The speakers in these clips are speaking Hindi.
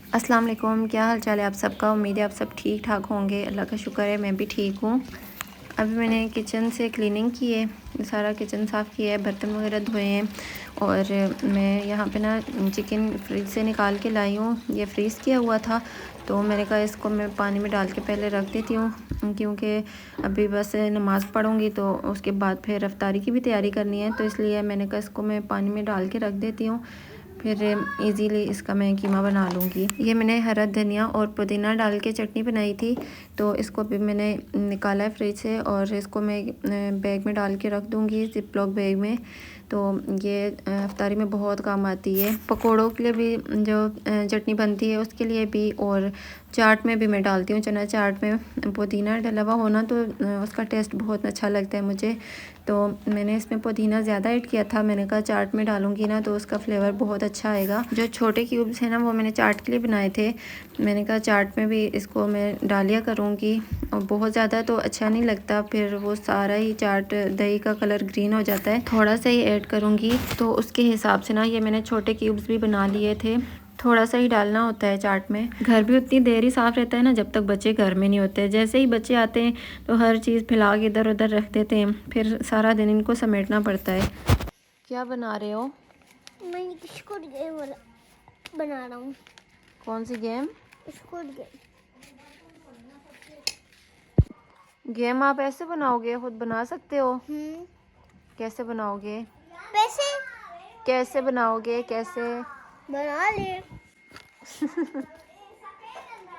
अस्सलाम वालेकुम, क्या हाल चाल है आप सबका। उम्मीद है आप सब ठीक ठाक होंगे। अल्लाह का शुक्र है मैं भी ठीक हूँ। अभी मैंने किचन से क्लीनिंग की है, सारा किचन साफ़ किया है, बर्तन वगैरह धोए हैं। और मैं यहाँ पे ना चिकन फ्रिज से निकाल के लाई हूँ। ये फ्रीज़ किया हुआ था तो मैंने कहा इसको मैं पानी में डाल के पहले रख देती हूँ, क्योंकि अभी बस नमाज़ पढ़ूँगी तो उसके बाद फिर इफ्तारी की भी तैयारी करनी है। तो इसलिए मैंने कहा इसको मैं पानी में डाल के रख देती हूँ, फिर इजीली इसका मैं कीमा बना लूँगी। ये मैंने हरा धनिया और पुदीना डाल के चटनी बनाई थी, तो इसको भी मैंने निकाला है फ्रिज से और इसको मैं बैग में डाल के रख दूँगी, जिप लॉक बैग में। तो ये इफ्तारी में बहुत काम आती है। पकोड़ों के लिए भी जो चटनी बनती है उसके लिए भी, और चाट में भी मैं डालती हूँ। चना चाट में पुदीना डला हुआ होना तो उसका टेस्ट बहुत अच्छा लगता है मुझे। तो मैंने इसमें पुदीना ज़्यादा ऐड किया था। मैंने कहा चाट में डालूंगी ना तो उसका फ्लेवर बहुत अच्छा आएगा। जो छोटे क्यूब्स हैं ना वो मैंने चाट के लिए बनाए थे। मैंने कहा चाट में भी इसको मैं डालिया करूँगी, और बहुत ज़्यादा तो अच्छा नहीं लगता, फिर वो सारा ही चाट दही का कलर ग्रीन हो जाता है। थोड़ा सा ही ऐड करूँगी, तो उसके हिसाब से ना ये मैंने छोटे क्यूब्स भी बना लिए थे। थोड़ा सा ही डालना होता है चाट में। घर भी उतनी देर ही साफ़ रहता है ना जब तक बच्चे घर में नहीं होते। जैसे ही बच्चे आते हैं तो हर चीज़ फैला के इधर उधर रख देते हैं, फिर सारा दिन इनको समेटना पड़ता है। क्या बना रहे हो? मैं स्क्विड गेम बना रहा हूँ। कौन सी गेम? Squid game. गेम आप ऐसे बनाओगे? खुद बना सकते हो? हम्म। कैसे बनाओगे? पैसे कैसे बनाओगे? कैसे? बना ले।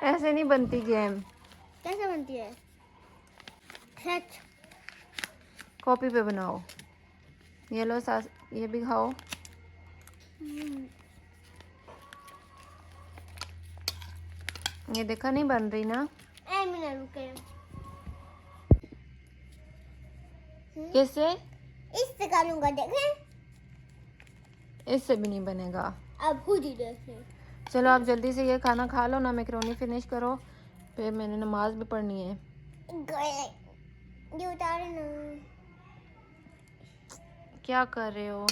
ऐसे नहीं बनती गेम। कैसे बनती है? सच। कॉपी पे बनाओ। ये लो सास, ये भी खाओ। ये देखा नहीं बन रही ना। ए मिनट रुके। कैसे? इससे करूँगा, देखें। इससे भी नहीं बनेगा। अब खुद ही देख ले। चलो आप जल्दी से ये खाना खा लो ना, मैकरोनी फिनिश करो, फिर मैंने नमाज भी पढ़नी है। ये उतारे ना। क्या कर रहे हो?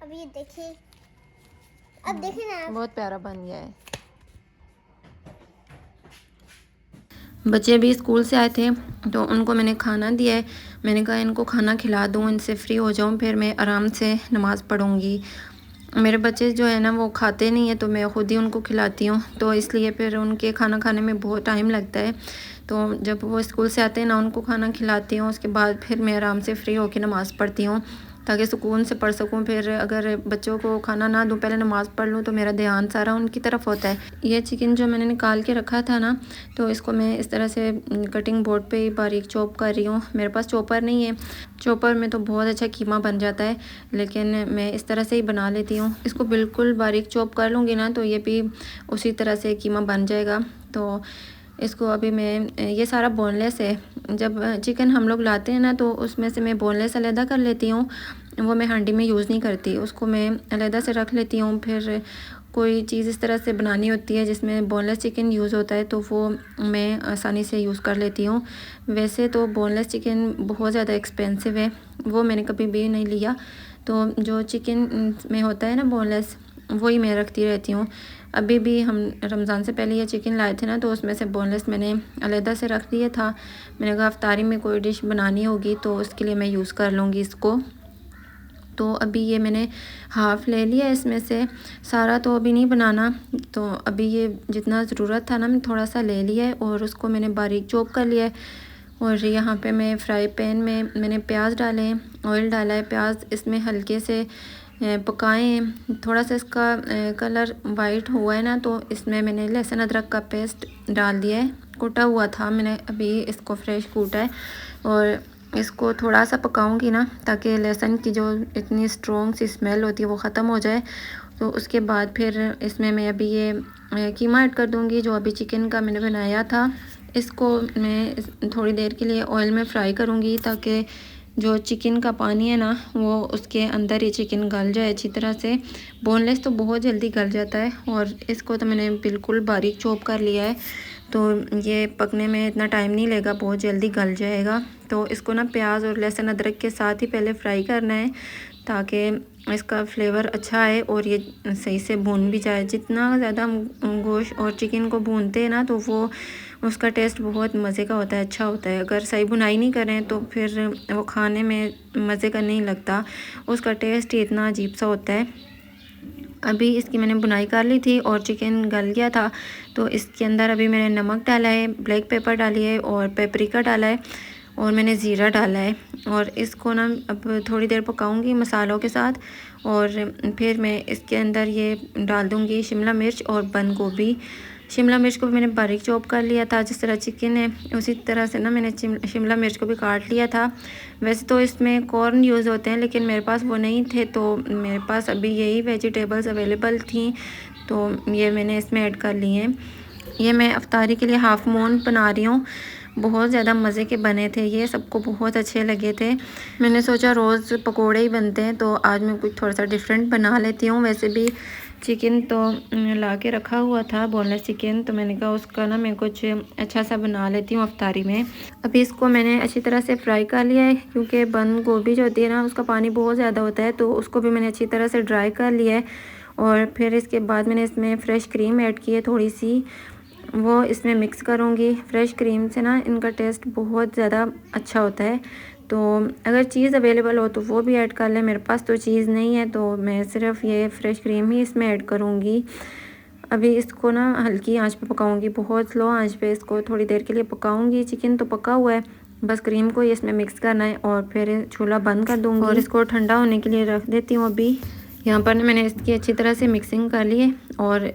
अब ये देखिए, अब देखिए ना। बहुत प्यारा बन गया है। बच्चे भी स्कूल से आए थे तो उनको मैंने खाना दिया है। मैंने कहा इनको खाना खिला दूँ, इनसे फ्री हो जाऊँ, फिर मैं आराम से नमाज़ पढ़ूँगी। मेरे बच्चे जो है ना वो खाते नहीं है, तो मैं ख़ुद ही उनको खिलाती हूँ, तो इसलिए फिर उनके खाना खाने में बहुत टाइम लगता है। तो जब वो स्कूल से आते हैं ना उनको खाना खिलाती हूँ, उसके बाद फिर मैं आराम से फ्री होकर नमाज़ पढ़ती हूँ, ताकि सुकून से पढ़ सकूँ। फिर अगर बच्चों को खाना ना दूँ, पहले नमाज़ पढ़ लूँ, तो मेरा ध्यान सारा उनकी तरफ होता है। ये चिकन जो मैंने निकाल के रखा था ना, तो इसको मैं इस तरह से कटिंग बोर्ड पे ही बारीक चॉप कर रही हूँ। मेरे पास चॉपर नहीं है, चॉपर में तो बहुत अच्छा कीमा बन जाता है, लेकिन मैं इस तरह से ही बना लेती हूँ। इसको बिल्कुल बारीक चॉप कर लूँगी ना तो ये भी उसी तरह से कीमा बन जाएगा। तो इसको अभी मैं, ये सारा बोनलेस है। जब चिकन हम लोग लाते हैं ना तो उसमें से मैं बोनलेस अलहदा कर लेती हूँ, वो मैं हांडी में यूज़ नहीं करती, उसको मैं अलहदा से रख लेती हूँ। फिर कोई चीज़ इस तरह से बनानी होती है जिसमें बोनलेस चिकन यूज़ होता है तो वो मैं आसानी से यूज़ कर लेती हूँ। वैसे तो बोनलेस चिकन बहुत ज़्यादा एक्सपेंसिव है, वो मैंने कभी भी नहीं लिया। तो जो चिकन में होता है ना बोनलेस, वही मैं रखती रहती हूँ। अभी भी हम रमज़ान से पहले ये चिकन लाए थे ना तो उसमें से बोनलेस मैंने अलहदा से रख दिया था। मैंने कहा इफ्तारी में कोई डिश बनानी होगी तो उसके लिए मैं यूज़ कर लूँगी इसको। तो अभी ये मैंने हाफ़ ले लिया इसमें से, सारा तो अभी नहीं बनाना। तो अभी ये जितना ज़रूरत था ना मैं थोड़ा सा ले लिया है और उसको मैंने बारीक चॉप कर लिया है। और यहाँ पे मैं फ्राई पैन में मैंने प्याज डाले हैं, ऑयल डाला है, प्याज इसमें हल्के से पकाए हैं। थोड़ा सा इसका कलर वाइट हुआ है ना तो इसमें मैंने लहसुन अदरक का पेस्ट डाल दिया है, कूटा हुआ था, मैंने अभी इसको फ्रेश कूटा है। और इसको थोड़ा सा पकाऊंगी ना ताकि लहसुन की जो इतनी स्ट्रॉन्ग सी स्मेल होती है वो ख़त्म हो जाए। तो उसके बाद फिर इसमें मैं अभी ये कीमा ऐड कर दूंगी जो अभी चिकन का मैंने बनाया था। इसको मैं थोड़ी देर के लिए ऑयल में फ्राई करूंगी ताकि जो चिकन का पानी है ना वो उसके अंदर ही चिकन गल जाए अच्छी तरह से। बोनलेस तो बहुत जल्दी गल जाता है, और इसको तो मैंने बिल्कुल बारीक चॉप कर लिया है, तो ये पकने में इतना टाइम नहीं लेगा, बहुत जल्दी गल जाएगा। तो इसको ना प्याज और लहसुन अदरक के साथ ही पहले फ्राई करना है ताकि इसका फ्लेवर अच्छा आए और ये सही से भून भी जाए। जितना ज़्यादा हम गोश्त और चिकन को भूनते हैं ना तो वो उसका टेस्ट बहुत मज़े का होता है, अच्छा होता है। अगर सही भुनाई नहीं करें तो फिर वो खाने में मज़े का नहीं लगता, उसका टेस्ट ही इतना अजीब सा होता है। अभी इसकी मैंने बुनाई कर ली थी और चिकन गल गया था, तो इसके अंदर अभी मैंने नमक डाला है, ब्लैक पेपर डाली है और पेपरिका डाला है और मैंने ज़ीरा डाला है। और इसको ना अब थोड़ी देर पकाऊंगी मसालों के साथ और फिर मैं इसके अंदर ये डाल दूंगी शिमला मिर्च और बंद गोभी। शिमला मिर्च को भी मैंने बारीक चॉप कर लिया था, जिस तरह चिकन है उसी तरह से ना मैंने शिमला मिर्च को भी काट लिया था। वैसे तो इसमें कॉर्न यूज़ होते हैं लेकिन मेरे पास वो नहीं थे, तो मेरे पास अभी यही वेजिटेबल्स अवेलेबल थी तो ये मैंने इसमें ऐड कर ली हैं। ये मैं अफ्तारी के लिए हाफ़ मून बना रही हूँ। बहुत ज़्यादा मज़े के बने थे ये, सबको बहुत अच्छे लगे थे। मैंने सोचा रोज़ पकोड़े ही बनते हैं तो आज मैं कुछ थोड़ा सा डिफरेंट बना लेती हूँ। वैसे भी चिकन तो ला के रखा हुआ था, बोनलेस चिकन, तो मैंने कहा उसका ना मैं कुछ अच्छा सा बना लेती हूँ अफ्तारी में। अभी इसको मैंने अच्छी तरह से फ्राई कर लिया है, क्योंकि बंद गोभी जो होती है ना उसका पानी बहुत ज़्यादा होता है, तो उसको भी मैंने अच्छी तरह से ड्राई कर लिया है। और फिर इसके बाद मैंने इसमें फ़्रेश क्रीम ऐड की है थोड़ी सी, वो इसमें मिक्स करूँगी। फ़्रेश क्रीम से ना इनका टेस्ट बहुत ज़्यादा अच्छा होता है। तो अगर चीज़ अवेलेबल हो तो वो भी ऐड कर लें, मेरे पास तो चीज़ नहीं है तो मैं सिर्फ ये फ़्रेश क्रीम ही इसमें ऐड करूँगी। अभी इसको ना हल्की आंच पे पकाऊँगी, बहुत स्लो आंच पे इसको थोड़ी देर के लिए पकाऊँगी। चिकन तो पका हुआ है, बस क्रीम को ही इसमें मिक्स करना है और फिर चूल्हा बंद कर दूँगी और इसको ठंडा होने के लिए रख देती हूँ। अभी यहाँ पर मैंने इसकी अच्छी तरह से मिक्सिंग कर ली है और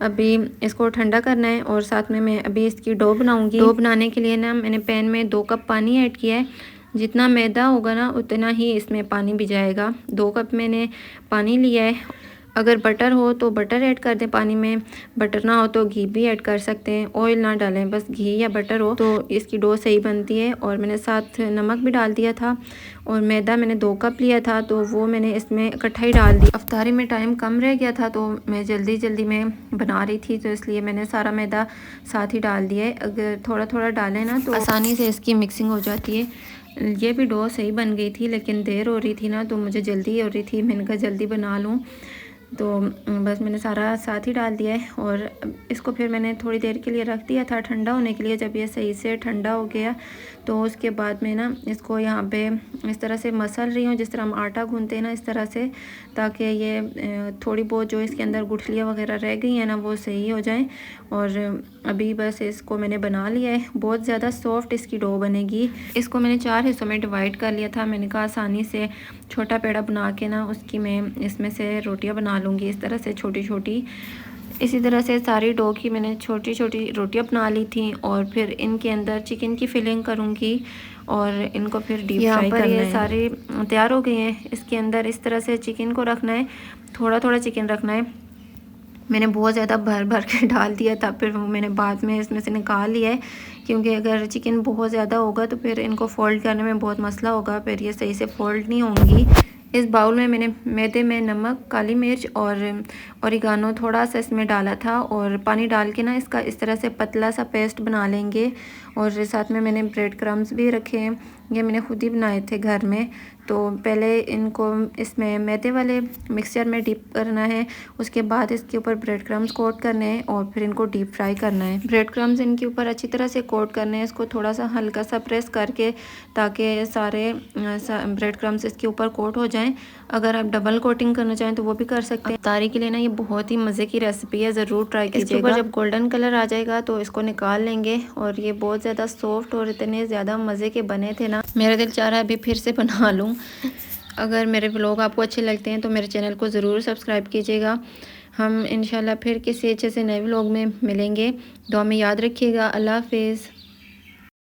अभी इसको ठंडा करना है। और साथ में मैं अभी इसकी डो बनाऊंगी। डो बनाने के लिए ना मैंने पैन में 2 कप पानी ऐड किया है। जितना मैदा होगा ना उतना ही इसमें पानी भी जाएगा। 2 कप मैंने पानी लिया है। अगर बटर हो तो बटर ऐड कर दें पानी में, बटर ना हो तो घी भी ऐड कर सकते हैं। ऑयल ना डालें, बस घी या बटर हो तो इसकी डो सही बनती है। और मैंने साथ नमक भी डाल दिया था और मैदा मैंने 2 कप लिया था तो वो मैंने इसमें इकट्ठा ही डाल दिया। अफ्तारी में टाइम कम रह गया था तो मैं जल्दी में बना रही थी, तो इसलिए मैंने सारा मैदा साथ ही डाल दिया है। अगर थोड़ा थोड़ा डालें ना तो आसानी से इसकी मिक्सिंग हो जाती है। ये भी डो सही बन गई थी लेकिन देर हो रही थी ना, तो मुझे जल्दी हो रही थी, मैंने कहा जल्दी बना लूँ, तो बस मैंने सारा साथ ही डाल दिया है। और इसको फिर मैंने थोड़ी देर के लिए रख दिया था ठंडा होने के लिए। जब ये सही से ठंडा हो गया तो उसके बाद मैं ना इसको यहाँ पे इस तरह से मसल रही हूँ, जिस तरह हम आटा गूंथते हैं ना, इस तरह से, ताकि ये थोड़ी बहुत जो इसके अंदर गुठलियाँ वगैरह रह गई हैं ना वो सही हो जाएं। और अभी बस इसको मैंने बना लिया है, बहुत ज़्यादा सॉफ्ट इसकी डो बनेगी। इसको मैंने 4 हिस्सों में डिवाइड कर लिया था। मैंने कहा आसानी से छोटा पेड़ा बना के ना उसकी मैं इसमें से रोटियां बना लूँगी, इस तरह से छोटी छोटी। इसी तरह से सारी डो की मैंने छोटी छोटी रोटियां बना ली थी और फिर इनके अंदर चिकन की फिलिंग करूँगी और इनको फिर डीप फ्राई करना है। ये सारे तैयार हो गए हैं। इसके अंदर इस तरह से चिकन को रखना है, थोड़ा थोड़ा चिकन रखना है। मैंने बहुत ज़्यादा भर भर के डाल दिया था, फिर मैंने बाद में इसमें से निकाल लिया है, क्योंकि अगर चिकन बहुत ज़्यादा होगा तो फिर इनको फ़ोल्ड करने में बहुत मसला होगा, फिर ये सही से फ़ोल्ड नहीं होंगी। इस बाउल में मैंने मैदे में नमक, काली मिर्च और ओरिगानो थोड़ा सा इसमें डाला था और पानी डाल के ना इसका इस तरह से पतला सा पेस्ट बना लेंगे। और साथ में मैंने ब्रेड क्रम्स भी रखे हैं, ये मैंने खुद ही बनाए थे घर में। तो पहले इनको इसमें मैदे वाले मिक्सचर में डिप करना है, उसके बाद इसके ऊपर ब्रेड क्रम्स कोट करने हैं और फिर इनको डीप फ्राई करना है। ब्रेड क्रम्स इनके ऊपर अच्छी तरह से कोट करने हैं, इसको थोड़ा सा हल्का सा प्रेस करके, ताकि सारे ब्रेड क्रम्स इसके ऊपर कोट हो जाएं। अगर आप डबल कोटिंग करना चाहें तो वो भी कर सकते हैं। अफ्तारी के लिए ना ये बहुत ही मज़े की रेसिपी है, ज़रूर ट्राई कीजिएगा। इसके ऊपर जब गोल्डन कलर आ जाएगा तो इसको निकाल लेंगे। और ये बहुत ज़्यादा सॉफ्ट और इतने ज़्यादा मज़े के बने थे ना, मेरा दिल चाह रहा है अभी फिर से बना लूँ। अगर मेरे व्लॉग आपको अच्छे लगते हैं तो मेरे चैनल को ज़रूर सब्सक्राइब कीजिएगा। हम इंशाल्लाह फिर किसी अच्छे से नए व्लॉग में मिलेंगे। दुआ में याद रखिएगा। अल्लाह हाफिज़।